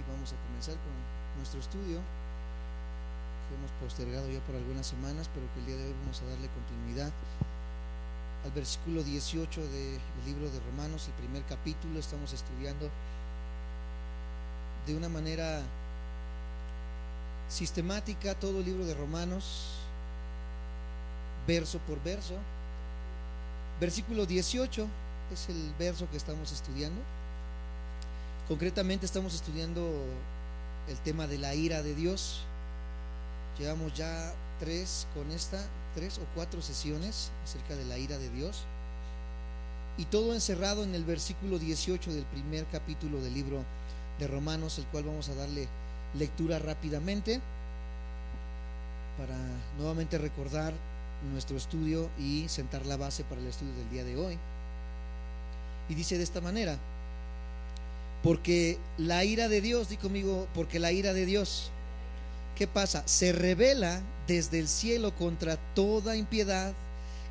vamos a comenzar con nuestro estudio que hemos postergado ya por algunas semanas, pero que el día de hoy vamos a darle continuidad al versículo 18 del libro de Romanos, el primer capítulo. Estamos estudiando de una manera sistemática todo el libro de Romanos, verso por verso. Versículo 18 es el verso que estamos estudiando. Concretamente estamos estudiando el tema de la ira de Dios. Llevamos ya tres o cuatro sesiones acerca de la ira de Dios, y todo encerrado en el versículo 18 del primer capítulo del libro de Romanos, el cual vamos a darle lectura rápidamente para nuevamente recordar nuestro estudio y sentar la base para el estudio del día de hoy. Y dice de esta manera: porque la ira de Dios, di conmigo, porque la ira de Dios, ¿qué pasa? Se revela desde el cielo contra toda impiedad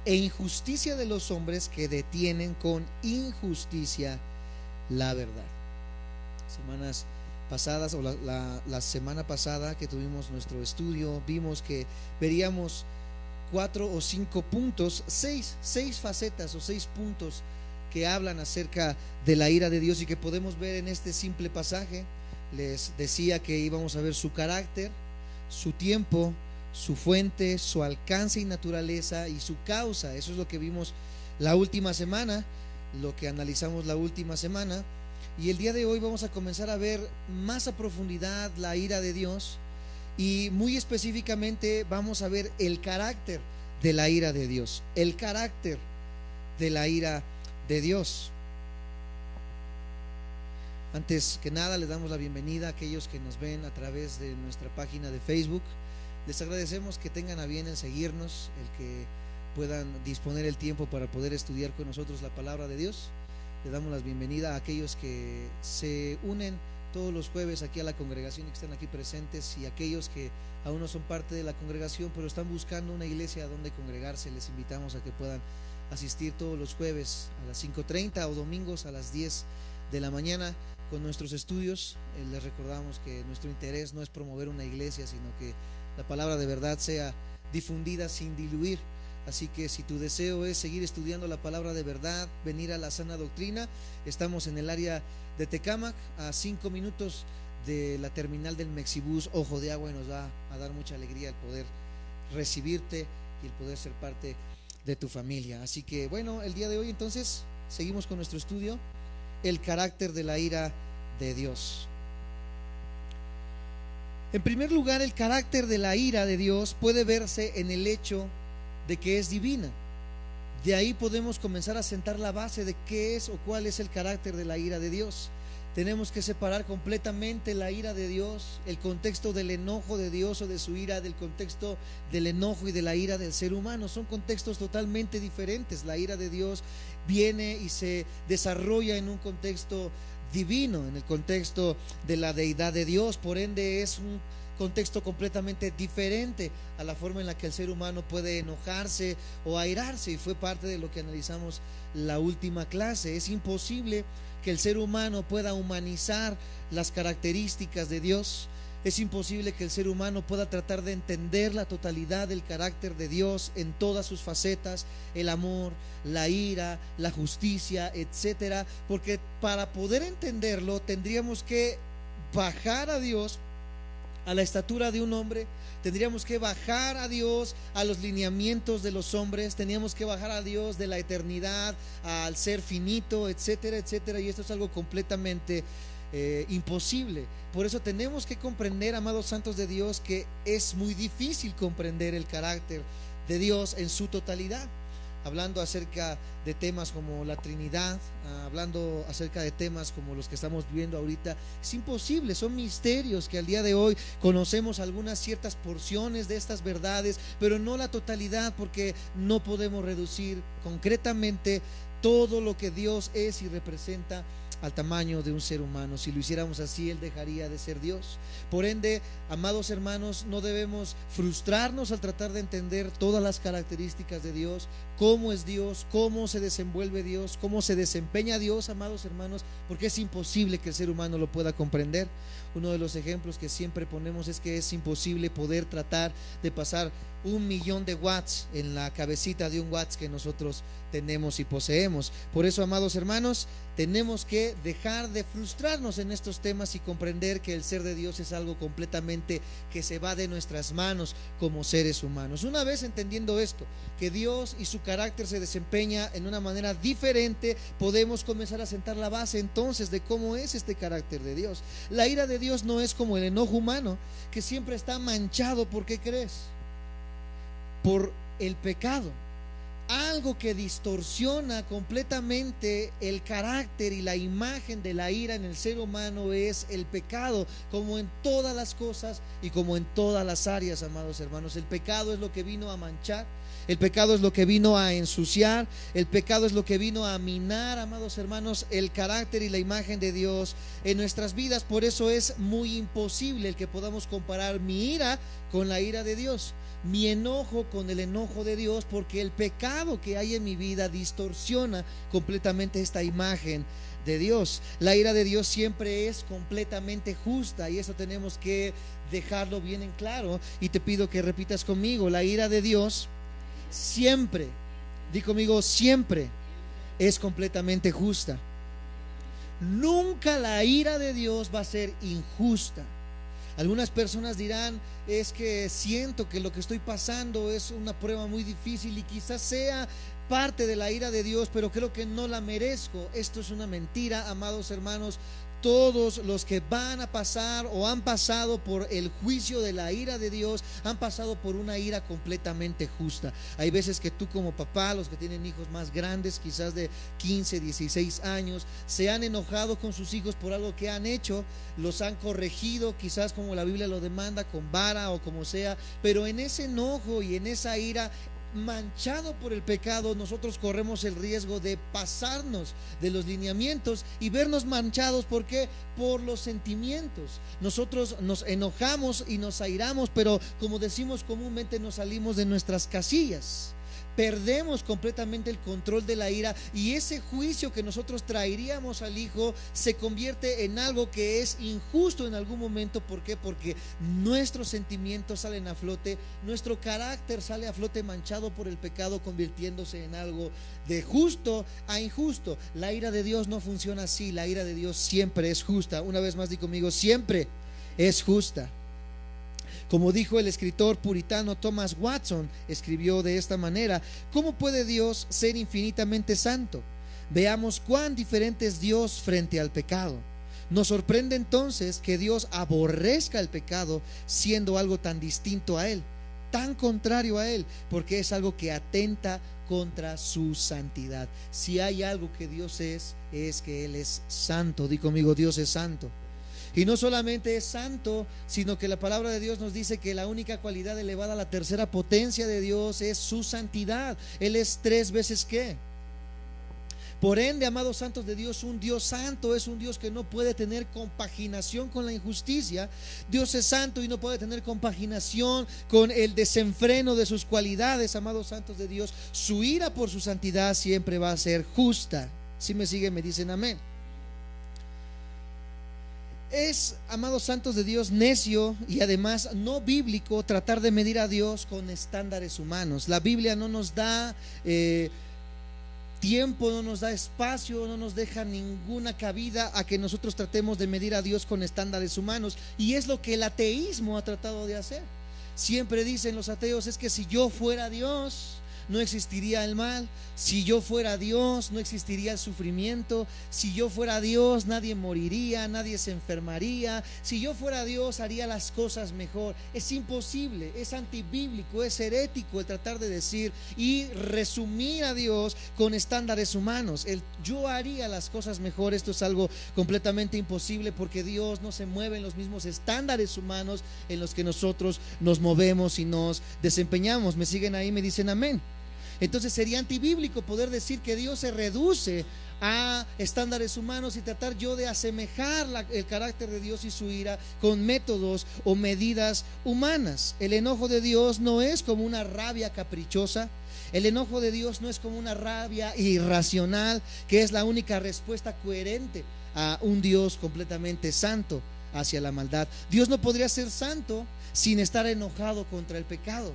e injusticia de los hombres que detienen con injusticia la verdad. Semanas pasadas, o la semana pasada que tuvimos nuestro estudio, vimos que veríamos 4 o 5 puntos, seis facetas o 6 puntos que hablan acerca de la ira de Dios y que podemos ver en este simple pasaje. Les decía que íbamos a ver su carácter, su tiempo, su fuente, su alcance y naturaleza y su causa. Eso es lo que vimos la última semana, lo que analizamos la última semana. Y el día de hoy vamos a comenzar a ver más a profundidad la ira de Dios, y muy específicamente vamos a ver el carácter de la ira de Dios, el carácter de la ira de Dios. Antes que nada, les damos la bienvenida a aquellos que nos ven a través de nuestra página de Facebook. Les agradecemos que tengan a bien en seguirnos, el que puedan disponer el tiempo para poder estudiar con nosotros la palabra de Dios. Les damos la bienvenida a aquellos que se unen todos los jueves aquí a la congregación y que están aquí presentes, y aquellos que aún no son parte de la congregación pero están buscando una iglesia donde congregarse. Les invitamos a que puedan asistir todos los jueves a las 5:30 o domingos a las 10 de la mañana con nuestros estudios. Les recordamos que nuestro interés no es promover una iglesia, sino que la palabra de verdad sea difundida sin diluir. Así que si tu deseo es seguir estudiando la palabra de verdad, venir a la sana doctrina, estamos en el área de Tecámac, a 5 minutos de la terminal del Mexibus Ojo de Agua, y nos va a dar mucha alegría el poder recibirte y el poder ser parte de tu familia. Así que bueno, el día de hoy entonces seguimos con nuestro estudio, el carácter de la ira de Dios. En primer lugar, el carácter de la ira de Dios puede verse en el hecho de que es divina. De ahí podemos comenzar a sentar la base de qué es o cuál es el carácter de la ira de Dios. Tenemos que separar completamente la ira de Dios, el contexto del enojo de Dios o de su ira, del contexto del enojo y de la ira del ser humano. Son contextos totalmente diferentes. La ira de Dios viene y se desarrolla en un contexto divino, en el contexto de la deidad de Dios. Por ende, es un contexto completamente diferente a la forma en la que el ser humano puede enojarse o airarse, y fue parte de lo que analizamos la última clase. Es imposible que el ser humano pueda humanizar las características de Dios. Es imposible que el ser humano pueda tratar de entender la totalidad del carácter de Dios en todas sus facetas, el amor, la ira, la justicia, etcétera, porque para poder entenderlo tendríamos que bajar a Dios a la estatura de un hombre, tendríamos que bajar a Dios a los lineamientos de los hombres, teníamos que bajar a Dios de la eternidad al ser finito, etcétera, etcétera, y esto es algo completamente imposible. Por eso tenemos que comprender, amados santos de Dios, que es muy difícil comprender el carácter de Dios en su totalidad. Hablando acerca de temas como la Trinidad, hablando acerca de temas como los que estamos viendo ahorita, es imposible, son misterios que al día de hoy conocemos algunas ciertas porciones de estas verdades, pero no la totalidad, porque no podemos reducir concretamente todo lo que Dios es y representa al tamaño de un ser humano. Si lo hiciéramos así, Él dejaría de ser Dios. Por ende, amados hermanos, no debemos frustrarnos al tratar de entender todas las características de Dios, cómo es Dios, cómo se desenvuelve Dios, cómo se desempeña Dios, amados hermanos, porque es imposible que el ser humano lo pueda comprender. Uno de los ejemplos que siempre ponemos es que es imposible poder tratar de pasar 1.000.000 de watts en la cabecita de un watts que nosotros tenemos y poseemos. Por eso, amados hermanos, tenemos que dejar de frustrarnos en estos temas y comprender que el ser de Dios es algo completamente que se va de nuestras manos como seres humanos. Una vez entendiendo esto, que Dios y su carácter se desempeña en una manera diferente, podemos comenzar a sentar la base entonces de cómo es este carácter de Dios. La ira de Dios no es como el enojo humano, que siempre está manchado. ¿Por qué crees? Por el pecado. Algo que distorsiona completamente el carácter y la imagen de la ira en el ser humano es el pecado, como en todas las cosas y como en todas las áreas, amados hermanos. El pecado es lo que vino a manchar, el pecado es lo que vino a ensuciar, el pecado es lo que vino a minar, amados hermanos, el carácter y la imagen de Dios en nuestras vidas. Por eso es muy imposible el que podamos comparar mi ira con la ira de Dios, mi enojo con el enojo de Dios, porque el pecado que hay en mi vida distorsiona completamente esta imagen de Dios. La ira de Dios siempre es completamente justa, y eso tenemos que dejarlo bien en claro, y te pido que repitas conmigo: la ira de Dios siempre, di conmigo, siempre es completamente justa. Nunca la ira de Dios va a ser injusta. Algunas personas dirán: es que siento que lo que estoy pasando es una prueba muy difícil y quizás sea parte de la ira de Dios, pero creo que no la merezco. Esto es una mentira, amados hermanos. Todos los que van a pasar o han pasado por el juicio de la ira de Dios han pasado por una ira completamente justa. Hay veces que tú como papá, los que tienen hijos más grandes, quizás de 15, 16 años, se han enojado con sus hijos por algo que han hecho, los han corregido, quizás como la Biblia lo demanda, con vara o como sea, pero en ese enojo y en esa ira manchado por el pecado, nosotros corremos el riesgo de pasarnos de los lineamientos y vernos manchados. ¿Por qué? Por los sentimientos. Nosotros nos enojamos y nos airamos, pero como decimos comúnmente, nos salimos de nuestras casillas. Perdemos completamente el control de la ira, y ese juicio que nosotros traeríamos al hijo se convierte en algo que es injusto en algún momento. ¿Por qué? Porque nuestros sentimientos salen a flote, nuestro carácter sale a flote manchado por el pecado, convirtiéndose en algo de justo a injusto. La ira de Dios no funciona así. La ira de Dios siempre es justa. Una vez más di conmigo: siempre es justa. Como dijo el escritor puritano Thomas Watson, escribió de esta manera: ¿cómo puede Dios ser infinitamente santo? Veamos cuán diferente es Dios frente al pecado. Nos sorprende entonces que Dios aborrezca el pecado, siendo algo tan distinto a Él, tan contrario a Él, porque es algo que atenta contra su santidad. Si hay algo que Dios es que Él es santo. Di conmigo: Dios es santo. Y no solamente es santo, sino que la palabra de Dios nos dice que la única cualidad elevada a la tercera potencia de Dios es su santidad. Él es 3 veces ¿qué? Por ende, amados santos de Dios, un Dios santo es un Dios que no puede tener compaginación con la injusticia. Dios es santo y no puede tener compaginación con el desenfreno de sus cualidades, amados santos de Dios. Su ira por su santidad siempre va a ser justa. Si me siguen, me dicen amén. Es, amados santos de Dios, necio y además no bíblico tratar de medir a Dios con estándares humanos. La Biblia no nos da tiempo, no nos da espacio, no nos deja ninguna cabida a que nosotros tratemos de medir a Dios con estándares humanos, y es lo que el ateísmo ha tratado de hacer. Siempre dicen los ateos: es que si yo fuera Dios, no existiría el mal. Si yo fuera Dios, no existiría el sufrimiento. Si yo fuera Dios, nadie moriría, nadie se enfermaría. Si yo fuera Dios, haría las cosas mejor. Es imposible, es antibíblico, es herético el tratar de decir y resumir a Dios con estándares humanos. El yo haría las cosas mejor, esto es algo completamente imposible, porque Dios no se mueve en los mismos estándares humanos en los que nosotros nos movemos y nos desempeñamos. ¿Me siguen ahí? Me dicen amén. Entonces sería antibíblico poder decir que Dios se reduce a estándares humanos y tratar yo de asemejar el carácter de Dios y su ira con métodos o medidas humanas. El enojo de Dios no es como una rabia caprichosa. El enojo de Dios no es como una rabia irracional, que es la única respuesta coherente a un Dios completamente santo hacia la maldad. Dios no podría ser santo sin estar enojado contra el pecado.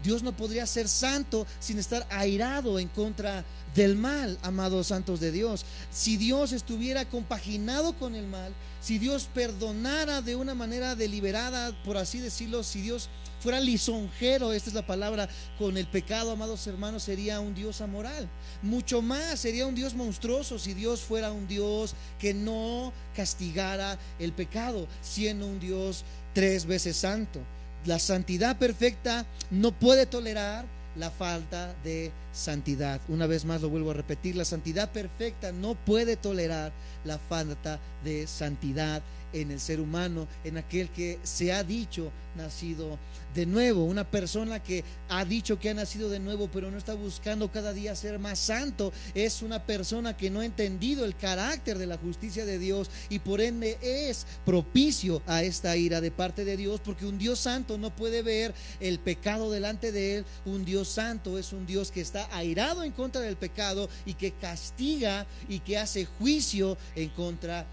Dios no podría ser santo sin estar airado en contra del mal, amados santos de Dios. Si Dios estuviera compaginado con el mal, si Dios perdonara de una manera deliberada, por así decirlo, si Dios fuera lisonjero, esta es la palabra, con el pecado, amados hermanos, sería un Dios amoral. Mucho más, sería un Dios monstruoso si Dios fuera un Dios que no castigara el pecado, siendo un Dios 3 veces santo. La santidad perfecta no puede tolerar la falta de santidad. Una vez más lo vuelvo a repetir, la santidad perfecta no puede tolerar la falta de santidad en el ser humano, en aquel que se ha dicho nacido de nuevo. Una persona que ha dicho que ha nacido de nuevo pero no está buscando cada día ser más santo, es una persona que no ha entendido el carácter de la justicia de Dios y por ende es propicio a esta ira de parte de Dios, porque un Dios santo no puede ver el pecado delante de él. Un Dios santo es un Dios que está airado en contra del pecado y que castiga y que hace juicio en contra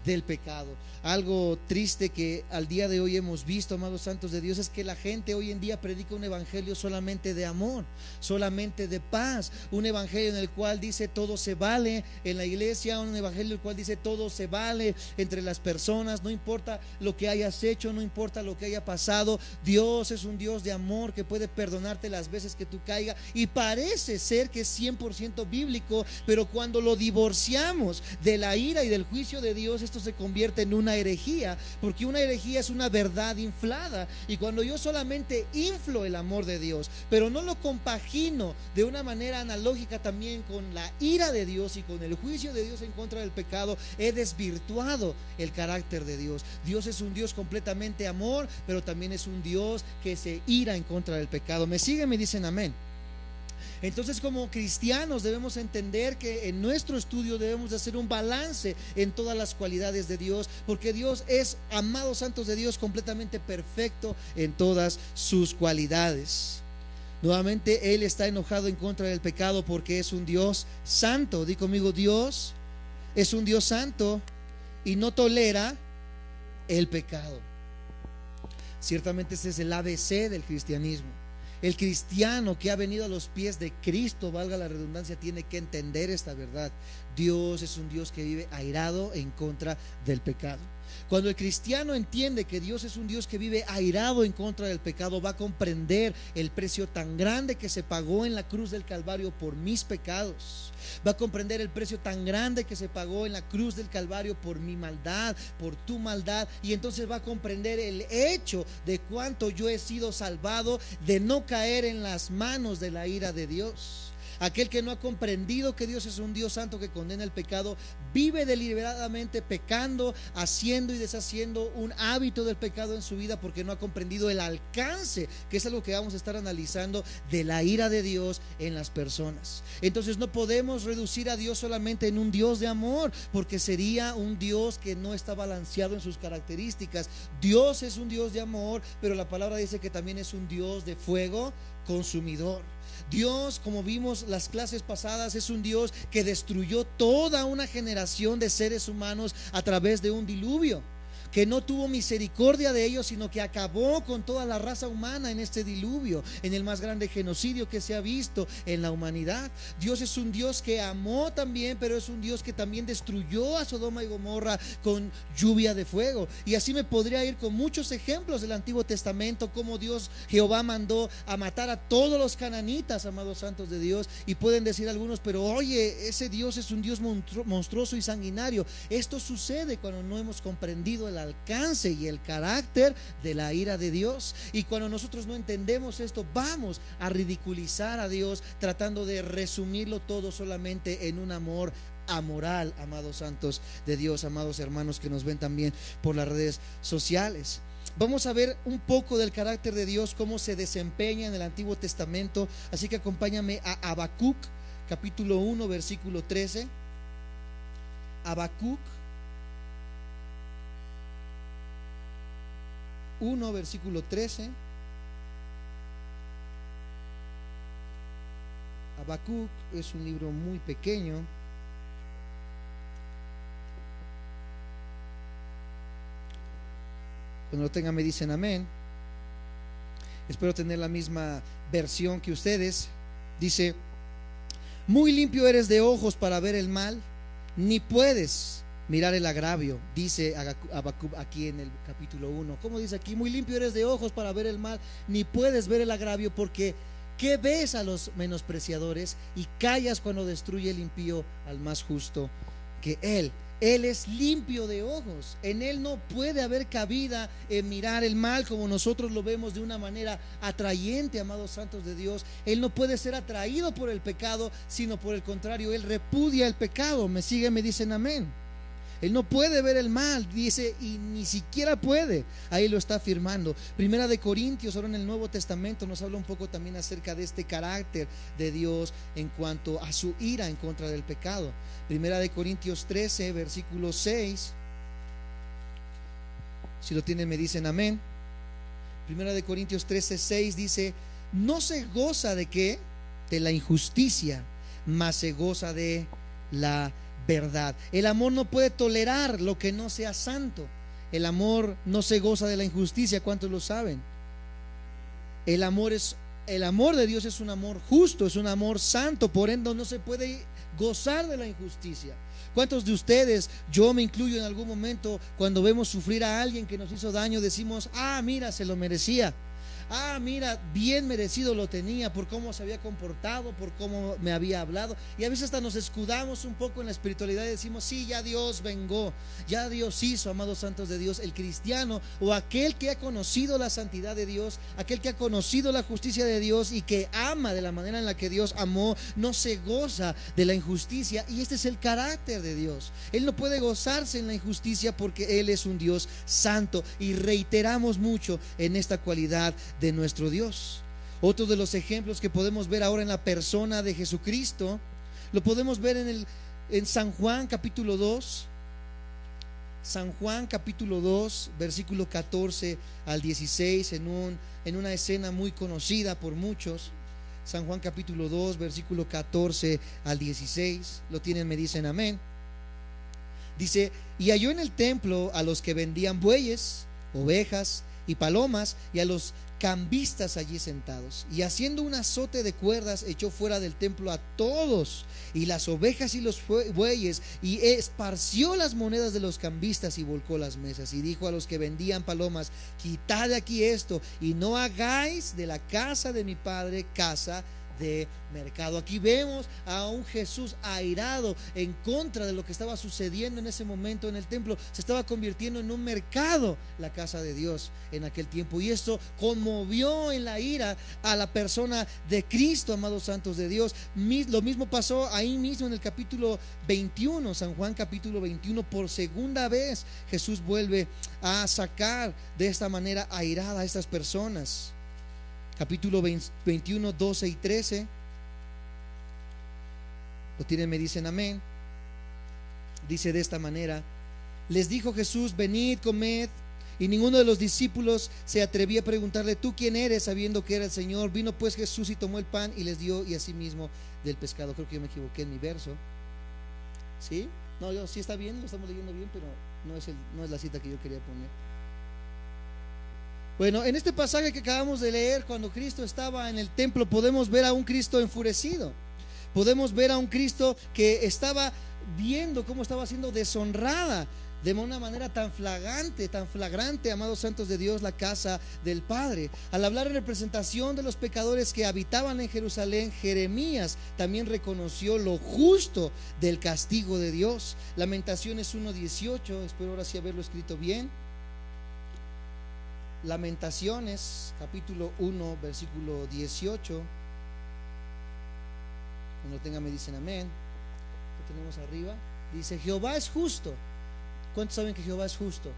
del pecado. Algo triste que al día de hoy hemos visto, amados santos de Dios, es que la gente hoy en día predica un evangelio solamente de amor, solamente de paz, un evangelio en el cual dice todo se vale en la iglesia, un evangelio en el cual dice todo se vale entre las personas, no importa lo que hayas hecho, no importa lo que haya pasado. Dios es un Dios de amor que puede perdonarte las veces que tú caigas, y parece ser que es 100% bíblico, pero cuando lo divorciamos de la ira y del juicio de Dios, esto se convierte en una herejía, porque una herejía es una verdad inflada. Y cuando yo solamente inflo el amor de Dios, pero no lo compagino de una manera analógica también con la ira de Dios y con el juicio de Dios en contra del pecado, he desvirtuado el carácter de Dios. Dios es un Dios completamente amor, pero también es un Dios que se ira en contra del pecado. ¿Me siguen? Me dicen amén. Entonces, como cristianos debemos entender que en nuestro estudio debemos de hacer un balance en todas las cualidades de Dios, porque Dios es, amados santos de Dios, completamente perfecto en todas sus cualidades. Nuevamente, Él está enojado en contra del pecado porque es un Dios santo. Di conmigo, Dios es un Dios santo y no tolera el pecado. Ciertamente ese es el ABC del cristianismo. El cristiano que ha venido a los pies de Cristo, valga la redundancia, tiene que entender esta verdad. Dios es un Dios que vive airado en contra del pecado. Cuando el cristiano entiende que Dios es un Dios que vive airado en contra del pecado, va a comprender el precio tan grande que se pagó en la cruz del Calvario por mis pecados. Va a comprender el precio tan grande que se pagó en la cruz del Calvario por mi maldad, por tu maldad. Y entonces va a comprender el hecho de cuánto yo he sido salvado de no caer en las manos de la ira de Dios. Aquel que no ha comprendido que Dios es un Dios santo que condena el pecado, vive deliberadamente pecando, haciendo y deshaciendo un hábito del pecado en su vida, porque no ha comprendido el alcance, que es algo que vamos a estar analizando, de la ira de Dios en las personas. Entonces no podemos reducir a Dios solamente en un Dios de amor, porque sería un Dios que no está balanceado en sus características. Dios es un Dios de amor, pero la palabra dice que también es un Dios de fuego consumidor. Dios, como vimos las clases pasadas, es un Dios que destruyó toda una generación de seres humanos a través de un diluvio, que no tuvo misericordia de ellos, sino que acabó con toda la raza humana en este diluvio, en el más grande genocidio que se ha visto en la humanidad. Dios es un Dios que amó también, pero es un Dios que también destruyó a Sodoma y Gomorra con lluvia de fuego. Y así me podría ir con muchos ejemplos del Antiguo Testamento, como Dios, Jehová, mandó a matar a todos los cananitas, amados santos de Dios. Y pueden decir algunos, pero oye, ese Dios es un Dios monstruoso y sanguinario. Esto sucede cuando no hemos comprendido el alcance y el carácter de la ira de Dios. Y cuando nosotros no entendemos esto, vamos a ridiculizar a Dios, tratando de resumirlo todo solamente en un amor amoral, amados santos de Dios, amados hermanos que nos ven también por las redes sociales. Vamos a ver un poco del carácter de Dios, cómo se desempeña en el Antiguo Testamento. Así que acompáñame a Habacuc, capítulo 1, versículo 13. Habacuc 1, versículo 13. Habacuc es un libro muy pequeño. Cuando lo tengan me dicen amén. Espero tener la misma versión que ustedes. Dice: muy limpio eres de ojos para ver el mal, ni puedes mirar el agravio. Dice Habacuc aquí en el capítulo 1. ¿Cómo dice aquí? Muy limpio eres de ojos para ver el mal, ni puedes ver el agravio, porque ¿qué ves a los menospreciadores y callas cuando destruye el impío al más justo que él? Él es limpio de ojos. En él no puede haber cabida en mirar el mal como nosotros lo vemos de una manera atrayente, amados santos de Dios. Él no puede ser atraído por el pecado, sino por el contrario, él repudia el pecado. ¿Me siguen? Me dicen amén. Él no puede ver el mal, dice, y ni siquiera puede. Ahí lo está afirmando. Primera de Corintios, ahora en el Nuevo Testamento, nos habla un poco también acerca de este carácter de Dios en cuanto a su ira en contra del pecado. Primera de Corintios 13, versículo 6. Si lo tienen me dicen amén. Primera de Corintios 13, 6 dice: no se goza de qué, de la injusticia, mas se goza de la verdad. El amor no puede tolerar lo que no sea santo. El amor no se goza de la injusticia. ¿Cuántos lo saben? El amor de Dios es un amor justo, es un amor santo, por ende no se puede gozar de la injusticia. ¿Cuántos de ustedes, yo me incluyo en algún momento, cuando vemos sufrir a alguien que nos hizo daño, decimos: ah, mira, se lo merecía? Ah, mira, bien merecido lo tenía por cómo se había comportado, por cómo me había hablado. Y a veces hasta nos escudamos un poco en la espiritualidad y decimos: sí, ya Dios vengó, ya Dios hizo. Amados santos de Dios, el cristiano o aquel que ha conocido la santidad de Dios, aquel que ha conocido la justicia de Dios y que ama de la manera en la que Dios amó, no se goza de la injusticia. Y este es el carácter de Dios. Él no puede gozarse en la injusticia porque Él es un Dios santo, y reiteramos mucho en esta cualidad de nuestro Dios. Otro de los ejemplos que podemos ver ahora en la persona de Jesucristo, lo podemos ver en San Juan capítulo 2. San Juan capítulo 2, versículo 14 al 16, en una escena muy conocida por muchos. San Juan capítulo 2, versículo 14 al 16. Lo tienen, me dicen amén. Dice: y halló en el templo a los que vendían bueyes, ovejas y palomas, y a los cambistas allí sentados, y haciendo un azote de cuerdas echó fuera del templo a todos, y las ovejas y los bueyes, y esparció las monedas de los cambistas y volcó las mesas, y dijo a los que vendían palomas: quitad de aquí esto, y no hagáis de la casa de mi padre casa de mercado. Aquí vemos a un Jesús airado en contra de lo que estaba sucediendo en ese momento en el templo. Se estaba convirtiendo en un mercado la casa de Dios en aquel tiempo, y esto conmovió en la ira a la persona de Cristo, amados santos de Dios. Lo mismo pasó ahí mismo en el capítulo 21, San Juan capítulo 21. Por segunda vez Jesús vuelve a sacar de esta manera airada a estas personas. Capítulo 21, 12 y 13. Lo tienen, me dicen amén. Dice de esta manera: les dijo Jesús: venid, comed. Y ninguno de los discípulos se atrevía a preguntarle: ¿tú quién eres?, sabiendo que era el Señor. Vino pues Jesús y tomó el pan y les dio, y asimismo del pescado. Creo que yo me equivoqué en mi verso. ¿Sí? No, yo sí está bien, lo estamos leyendo bien, pero no es la cita que yo quería poner. Bueno, en este pasaje que acabamos de leer, cuando Cristo estaba en el templo, podemos ver a un Cristo enfurecido. Podemos ver a un Cristo que estaba viendo cómo estaba siendo deshonrada de una manera tan flagrante, amados santos de Dios, la casa del Padre. Al hablar en representación de los pecadores que habitaban en Jerusalén, Jeremías también reconoció lo justo del castigo de Dios. Lamentaciones 1:18, espero ahora sí haberlo escrito bien. Lamentaciones capítulo 1, versículo 18. Cuando tenga me dicen amén. Lo tenemos arriba. Dice: Jehová es justo. ¿Cuántos saben que Jehová es justo?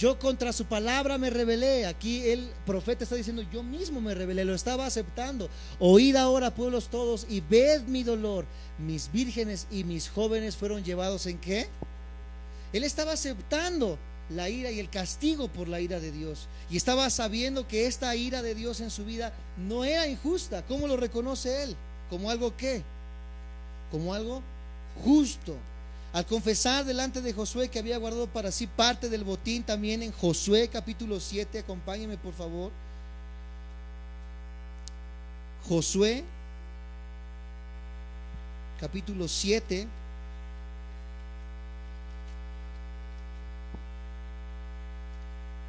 Yo contra su palabra me rebelé. Aquí el profeta está diciendo, yo mismo me rebelé, lo estaba aceptando. Oíd ahora, pueblos todos, y ved mi dolor. Mis vírgenes y mis jóvenes fueron llevados ¿en qué? Él estaba aceptando la ira y el castigo por la ira de Dios, y estaba sabiendo que esta ira de Dios en su vida no era injusta. ¿Cómo lo reconoce él? Como algo ¿qué? Como algo justo. Al confesar delante de Josué que había guardado para sí parte del botín, también en Josué capítulo 7, acompáñenme por favor. Josué capítulo 7,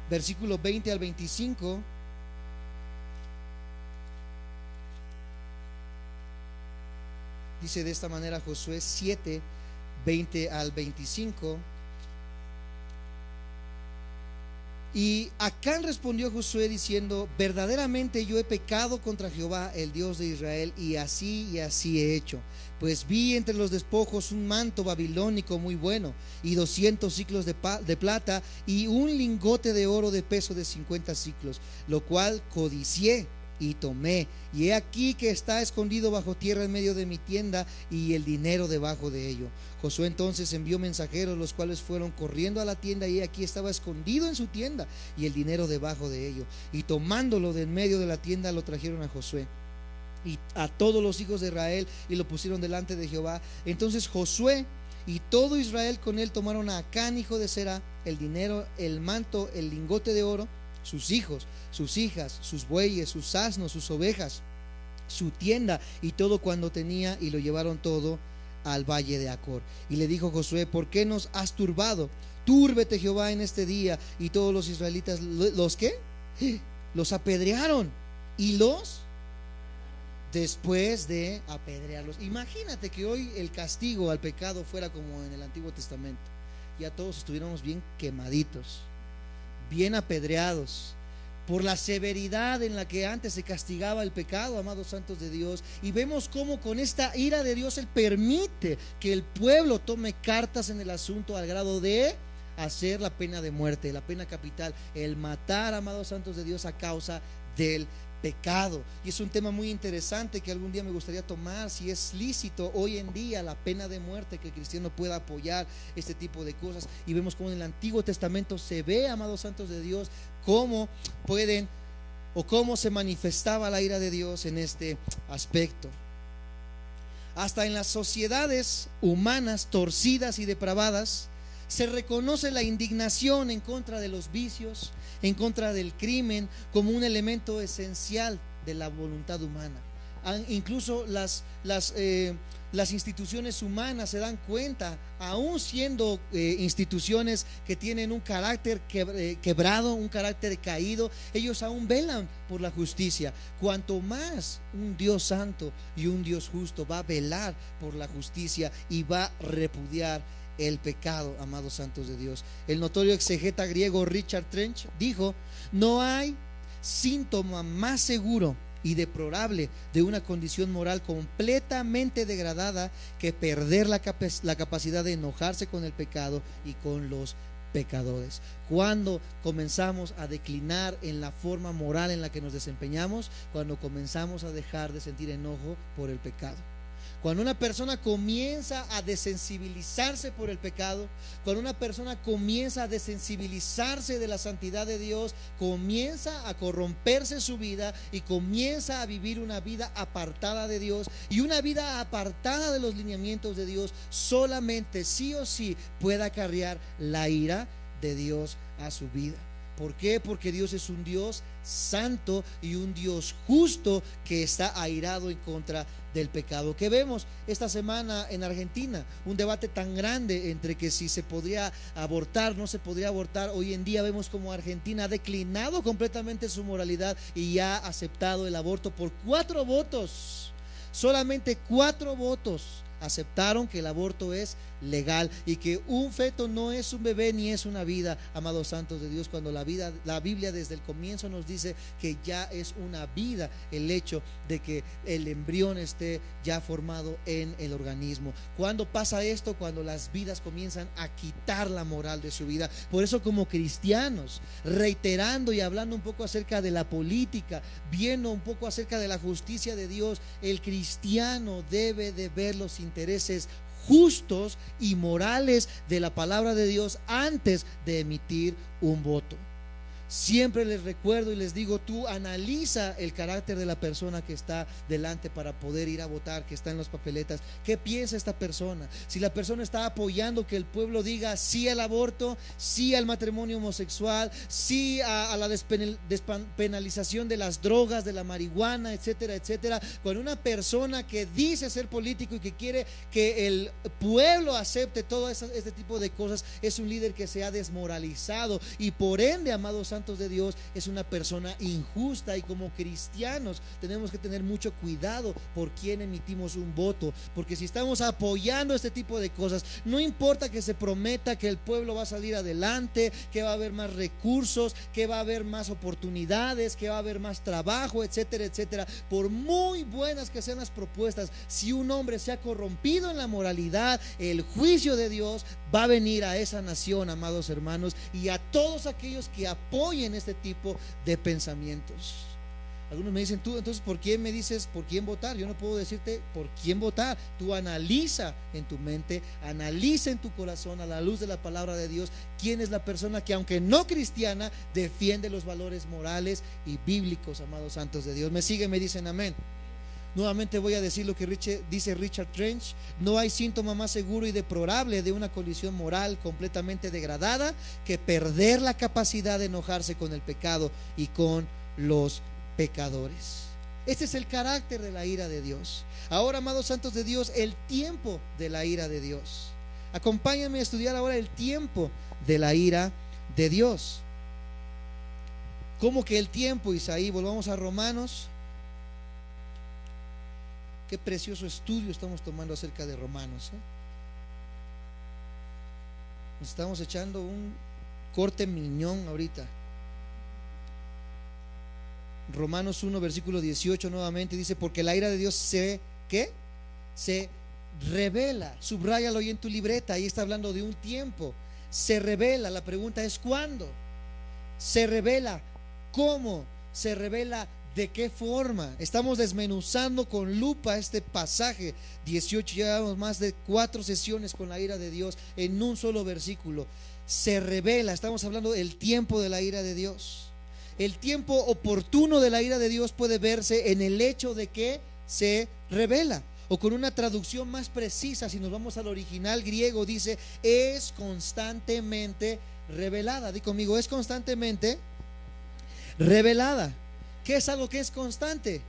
versículo 20 al 25. Dice de esta manera Josué 7, 20 al 25. Y Acán respondió Josué diciendo: verdaderamente yo he pecado contra Jehová, el Dios de Israel, y así he hecho. Pues vi entre los despojos un manto babilónico muy bueno, y 200 siclos de plata, y un lingote de oro de peso de 50 siclos, lo cual codicié y tomé, y he aquí que está escondido bajo tierra en medio de mi tienda, y el dinero debajo de ello. Josué entonces envió mensajeros, los cuales fueron corriendo a la tienda, y aquí estaba escondido en su tienda, y el dinero debajo de ello. Y tomándolo de en medio de la tienda, lo trajeron a Josué y a todos los hijos de Israel, y lo pusieron delante de Jehová. Entonces Josué y todo Israel con él tomaron a Acán hijo de Zerá, el dinero, el manto, el lingote de oro, sus hijos, sus hijas, sus bueyes, sus asnos, sus ovejas, su tienda y todo cuanto tenía, y lo llevaron todo al valle de Acor. Y le dijo Josué: ¿por qué nos has turbado? Túrbete Jehová en este día. Y todos los israelitas, ¿los qué? Los apedrearon, y los después de apedrearlos. Imagínate que hoy el castigo al pecado fuera como en el Antiguo Testamento. Ya todos estuviéramos bien quemaditos, bien apedreados por la severidad en la que antes se castigaba el pecado, amados santos de Dios. Y vemos cómo con esta ira de Dios Él permite que el pueblo tome cartas en el asunto, al grado de hacer la pena de muerte, la pena capital, el matar, amados santos de Dios, a causa del pecado. Y es un tema muy interesante que algún día me gustaría tomar, si es lícito hoy en día la pena de muerte, que el cristiano pueda apoyar este tipo de cosas. Y vemos cómo en el Antiguo Testamento se ve, amados santos de Dios, cómo pueden o cómo se manifestaba la ira de Dios en este aspecto. Hasta en las sociedades humanas torcidas y depravadas se reconoce la indignación en contra de los vicios, en contra del crimen, como un elemento esencial de la voluntad humana. Incluso las instituciones humanas se dan cuenta, aún siendo instituciones que tienen un carácter quebrado, un carácter caído, ellos aún velan por la justicia. Cuanto más un Dios santo y un Dios justo va a velar por la justicia y va a repudiar el pecado, amados santos de Dios. El notorio exegeta griego Richard Trench dijo: no hay síntoma más seguro y deplorable de una condición moral completamente degradada que perder la capacidad de enojarse con el pecado y con los pecadores. Cuando comenzamos a declinar en la forma moral en la que nos desempeñamos, cuando comenzamos a dejar de sentir enojo por el pecado. Cuando una persona comienza a desensibilizarse por el pecado, cuando una persona comienza a desensibilizarse de la santidad de Dios, comienza a corromperse su vida y comienza a vivir una vida apartada de Dios, y una vida apartada de los lineamientos de Dios solamente sí o sí puede acarrear la ira de Dios a su vida. ¿Por qué? Porque Dios es un Dios santo y un Dios justo que está airado en contra del pecado. Que vemos esta semana en Argentina, un debate tan grande entre que si se podría abortar, no se podría abortar. Hoy en día vemos como Argentina ha declinado completamente su moralidad y ha aceptado el aborto por 4 votos. Solamente 4 votos aceptaron que el aborto es legal, y que un feto no es un bebé ni es una vida, amados santos de Dios, cuando la Biblia desde el comienzo nos dice que ya es una vida el hecho de que el embrión esté ya formado en el organismo. ¿Cuándo pasa esto? Cuando las vidas comienzan a quitar la moral de su vida. Por eso, como cristianos, reiterando y hablando un poco acerca de la política, viendo un poco acerca de la justicia de Dios, el cristiano debe de ver los intereses justos y morales de la palabra de Dios antes de emitir un voto. Siempre les recuerdo y les digo, tú analiza el carácter de la persona que está delante para poder ir a votar, que está en las papeletas. ¿Qué piensa esta persona? Si la persona está apoyando que el pueblo diga sí al aborto, sí al matrimonio homosexual, sí a la despenalización de las drogas, de la marihuana, etcétera, etcétera. Cuando una persona que dice ser político y que quiere que el pueblo acepte todo este tipo de cosas, es un líder que se ha desmoralizado y por ende, amados santos de Dios, es una persona injusta. Y como cristianos tenemos que tener mucho cuidado por quién emitimos un voto, porque si estamos apoyando este tipo de cosas, no importa que se prometa que el pueblo va a salir adelante, que va a haber más recursos, que va a haber más oportunidades, que va a haber más trabajo, etcétera, etcétera, por muy buenas que sean las propuestas, si un hombre se ha corrompido en la moralidad, el juicio de Dios va a venir a esa nación, amados hermanos, y a todos aquellos que apoyen este tipo de pensamientos. Algunos me dicen, tú entonces ¿por quién me dices por quién votar? Yo no puedo decirte por quién votar. Tú analiza en tu mente, analiza en tu corazón, a la luz de la palabra de Dios, quién es la persona que, aunque no cristiana, defiende los valores morales y bíblicos, amados santos de Dios. Me siguen, me dicen amén. Nuevamente voy a decir lo que dice Richard Trench: no hay síntoma más seguro y deplorable de una condición moral completamente degradada que perder la capacidad de enojarse con el pecado y con los pecadores. Este es el carácter de la ira de Dios. Ahora, amados santos de Dios, el tiempo de la ira de Dios. Acompáñenme a estudiar ahora el tiempo de la ira de Dios. ¿Cómo que el tiempo, Isaí? Volvamos a Romanos. Qué precioso estudio estamos tomando acerca de Romanos, ¿eh? Nos estamos echando un corte miñón ahorita. Romanos 1 versículo 18 nuevamente dice: porque la ira de Dios se revela. Subráyalo ahí en tu libreta. Ahí está hablando de un tiempo. Se revela. La pregunta es ¿cuándo? Se revela. ¿Cómo se revela? ¿De qué forma? Estamos desmenuzando con lupa este pasaje 18. Llevamos más de 4 sesiones con la ira de Dios en un solo versículo. Se revela. Estamos hablando del tiempo de la ira de Dios. El tiempo oportuno de la ira de Dios puede verse en el hecho de que se revela. O con una traducción más precisa, si nos vamos al original griego, dice: es constantemente revelada. Di conmigo: es constantemente revelada. ¿Qué es algo que es constante?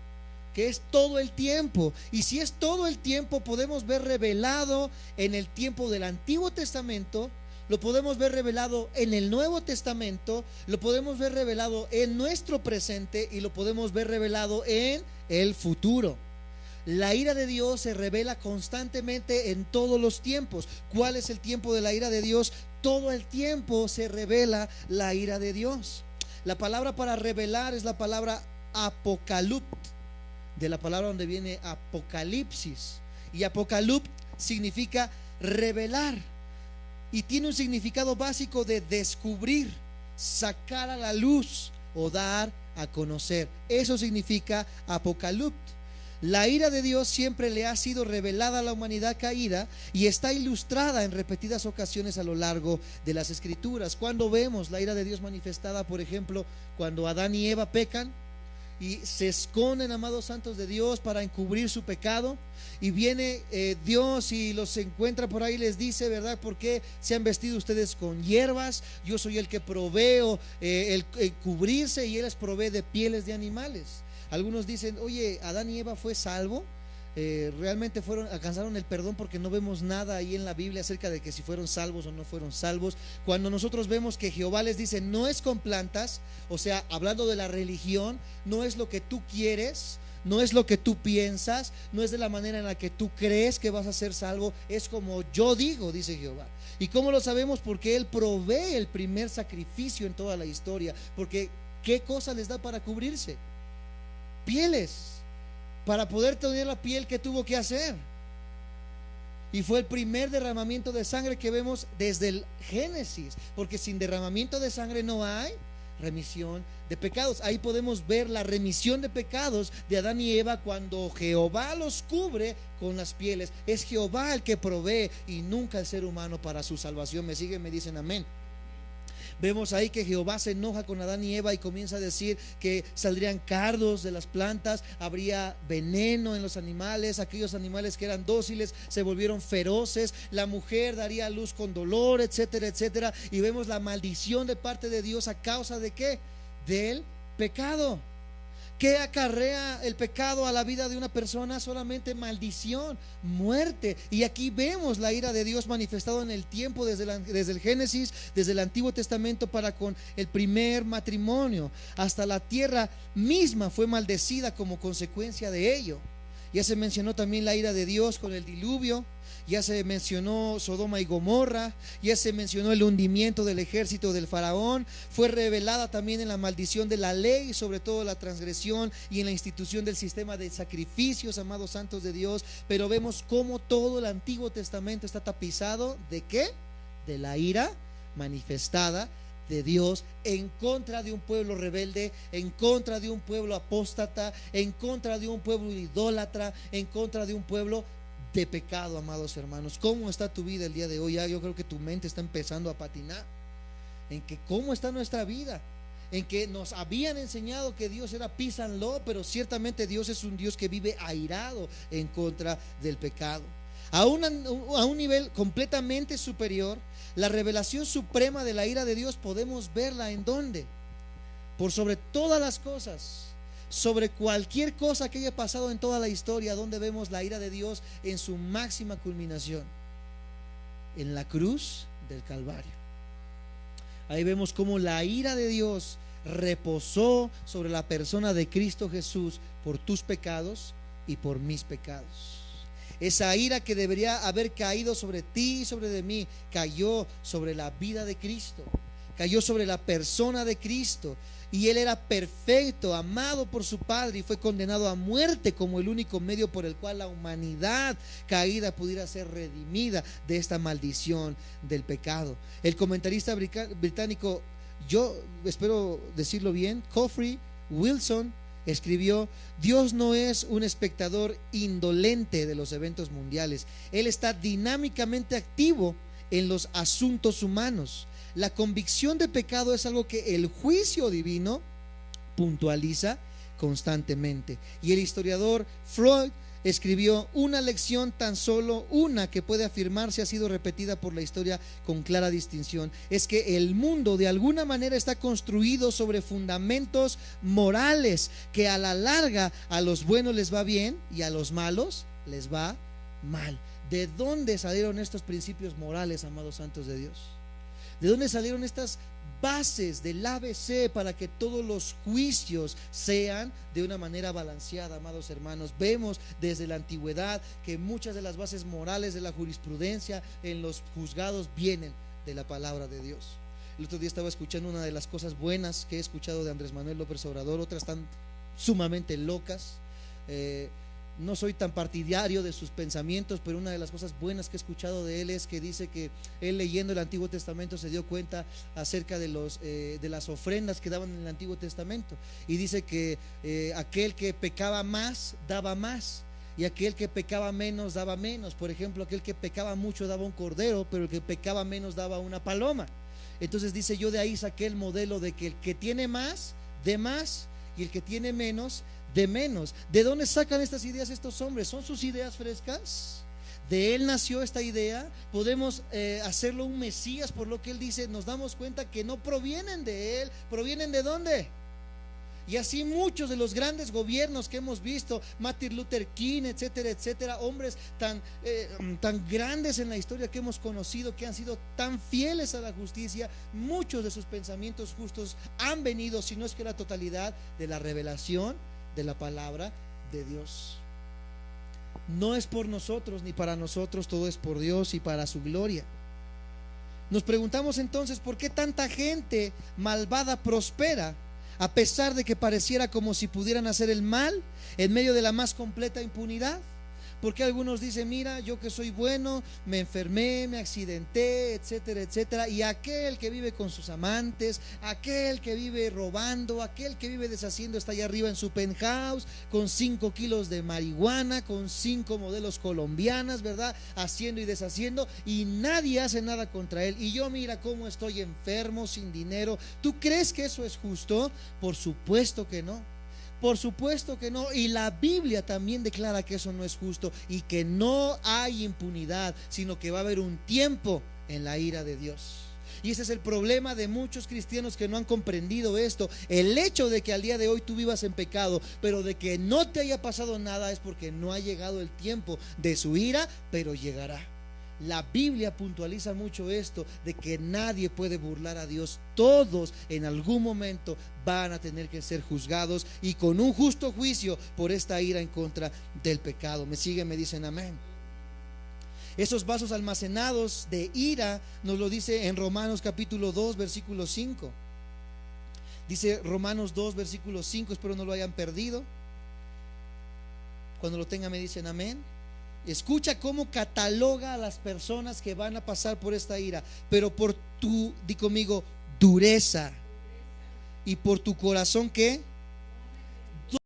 Que es todo el tiempo. Y si es todo el tiempo, podemos ver revelado en el tiempo del Antiguo Testamento, lo podemos ver revelado en el Nuevo Testamento, lo podemos ver revelado en nuestro presente y lo podemos ver revelado en el futuro. La ira de Dios se revela constantemente en todos los tiempos. ¿Cuál es el tiempo de la ira de Dios? Todo el tiempo se revela la ira de Dios. La palabra para revelar es la palabra apocalupt, de la palabra donde viene apocalipsis. Y apocalupt significa revelar, y tiene un significado básico de descubrir, sacar a la luz o dar a conocer. Eso significa apocalupt. La ira de Dios siempre le ha sido revelada a la humanidad caída y está ilustrada en repetidas ocasiones a lo largo de las Escrituras. Cuando vemos la ira de Dios manifestada, por ejemplo, cuando Adán y Eva pecan y se esconden, amados santos de Dios, para encubrir su pecado, y viene Dios y los encuentra por ahí y les dice: ¿verdad? ¿Por qué se han vestido ustedes con hierbas? Yo soy el que proveo el cubrirse, y Él les provee de pieles de animales. Algunos dicen: oye, ¿Adán y Eva fue salvo? ¿Realmente alcanzaron el perdón? Porque no vemos nada ahí en la Biblia acerca de que si fueron salvos o no fueron salvos. Cuando nosotros vemos que Jehová les dice: no es con plantas, o sea, hablando de la religión, no es lo que tú quieres, no es lo que tú piensas, no es de la manera en la que tú crees que vas a ser salvo, es como yo digo, dice Jehová. ¿Y cómo lo sabemos? Porque Él provee el primer sacrificio en toda la historia. Porque ¿qué cosa les da para cubrirse? Pieles. Para poder tener la piel, ¿qué tuvo que hacer? Y fue el primer derramamiento de sangre que vemos desde el Génesis, porque sin derramamiento de sangre no hay remisión de pecados. Ahí podemos ver la remisión de pecados de Adán y Eva cuando Jehová los cubre con las pieles. Es Jehová el que provee y nunca el ser humano para su salvación. ¿Me siguen? Me dicen amén. Vemos ahí que Jehová se enoja con Adán y Eva y comienza a decir que saldrían cardos de las plantas, habría veneno en los animales, aquellos animales que eran dóciles se volvieron feroces, la mujer daría a luz con dolor, etcétera, etcétera. Y vemos la maldición de parte de Dios a causa de ¿qué? Del pecado. ¿Qué acarrea el pecado a la vida de una persona? Solamente maldición, muerte. Y aquí vemos la ira de Dios manifestado en el tiempo desde el Génesis, desde el Antiguo Testamento para con el primer matrimonio. Hasta la tierra misma fue maldecida como consecuencia de ello. Ya se mencionó también la ira de Dios con el diluvio. Ya se mencionó Sodoma y Gomorra, ya se mencionó el hundimiento del ejército del faraón. Fue revelada también en la maldición de la ley, sobre todo la transgresión, y en la institución del sistema de sacrificios, amados santos de Dios. Pero vemos cómo todo el Antiguo Testamento está tapizado ¿de qué? De la ira manifestada de Dios en contra de un pueblo rebelde, en contra de un pueblo apóstata, en contra de un pueblo idólatra, en contra de un pueblo de pecado, amados hermanos. ¿Cómo está tu vida el día de hoy? Ya yo creo que tu mente está empezando a patinar en que cómo está nuestra vida, en que nos habían enseñado que Dios era peace and love, pero ciertamente Dios es un Dios que vive airado en contra del pecado. A un nivel completamente superior, la revelación suprema de la ira de Dios podemos verla ¿en dónde? Por sobre todas las cosas, sobre cualquier cosa que haya pasado en toda la historia, donde vemos la ira de Dios en su máxima culminación, en la cruz del Calvario. Ahí vemos cómo la ira de Dios reposó sobre la persona de Cristo Jesús por tus pecados y por mis pecados. Esa ira que debería haber caído sobre ti y sobre de mí, cayó sobre la vida de Cristo, cayó sobre la persona de Cristo. Y Él era perfecto, amado por su Padre, y fue condenado a muerte como el único medio por el cual la humanidad caída pudiera ser redimida de esta maldición del pecado. El comentarista británico, yo espero decirlo bien, Geoffrey Wilson, escribió: Dios no es un espectador indolente de los eventos mundiales. Él está dinámicamente activo en los asuntos humanos. La convicción de pecado es algo que el juicio divino puntualiza constantemente. Y el historiador Freud escribió: una lección, tan solo una, que puede afirmarse ha sido repetida por la historia con clara distinción, es que el mundo de alguna manera está construido sobre fundamentos morales que a la larga a los buenos les va bien y a los malos les va mal. ¿De dónde salieron estos principios morales, amados santos de Dios? ¿De dónde salieron estas bases del ABC para que todos los juicios sean de una manera balanceada, amados hermanos? Vemos desde la antigüedad que muchas de las bases morales de la jurisprudencia en los juzgados vienen de la palabra de Dios. El otro día estaba escuchando una de las cosas buenas que he escuchado de Andrés Manuel López Obrador, otras tan sumamente locas. No soy tan partidario de sus pensamientos, pero una de las cosas buenas que he escuchado de él es que dice que él, leyendo el Antiguo Testamento, se dio cuenta acerca de las ofrendas que daban en el Antiguo Testamento, y dice que aquel que pecaba más daba más, y aquel que pecaba menos daba menos. Por ejemplo, aquel que pecaba mucho daba un cordero, pero el que pecaba menos daba una paloma. Entonces dice: yo de ahí saqué el modelo de que el que tiene más, dé más, y el que tiene menos, de menos. ¿De dónde sacan estas ideas estos hombres? ¿Son sus ideas frescas? ¿De él nació esta idea? ¿Podemos hacerlo un Mesías por lo que él dice? Nos damos cuenta que no provienen de él. ¿Provienen de dónde? Y así muchos de los grandes gobiernos que hemos visto, Martin Luther King, etcétera, etcétera, hombres tan grandes en la historia que hemos conocido, que han sido tan fieles a la justicia, muchos de sus pensamientos justos han venido, si no es que la totalidad, de la revelación de la palabra de Dios. No es por nosotros ni para nosotros, todo es por Dios y para su gloria. Nos preguntamos entonces, ¿por qué tanta gente malvada prospera a pesar de que pareciera como si pudieran hacer el mal en medio de la más completa impunidad? Porque algunos dicen, mira, yo que soy bueno, me enfermé, me accidenté, etcétera, etcétera. Y aquel que vive con sus amantes, aquel que vive robando, aquel que vive deshaciendo, está allá arriba en su penthouse con 5 kilos de marihuana, con 5 modelos colombianas, ¿verdad? Haciendo y deshaciendo, y nadie hace nada contra él. Y yo mira cómo estoy enfermo, sin dinero. ¿Tú crees que eso es justo? Por supuesto que no. Por supuesto que no, y la Biblia también declara que eso no es justo y que no hay impunidad, sino que va a haber un tiempo en la ira de Dios. Y ese es el problema de muchos cristianos que no han comprendido esto. El hecho de que al día de hoy tú vivas en pecado, pero de que no te haya pasado nada, es porque no ha llegado el tiempo de su ira, pero llegará. La Biblia puntualiza mucho esto, de que nadie puede burlar a Dios. Todos en algún momento van a tener que ser juzgados y con un justo juicio por esta ira en contra del pecado. ¿Me siguen? Me dicen amén. Esos vasos almacenados de ira nos lo dice en Romanos capítulo 2 versículo 5. Dice Romanos 2 versículo 5, espero no lo hayan perdido. Cuando lo tengan me dicen amén. Escucha cómo cataloga a las personas que van a pasar por esta ira. Pero por tu, di conmigo, dureza, y por tu corazón, ¿qué?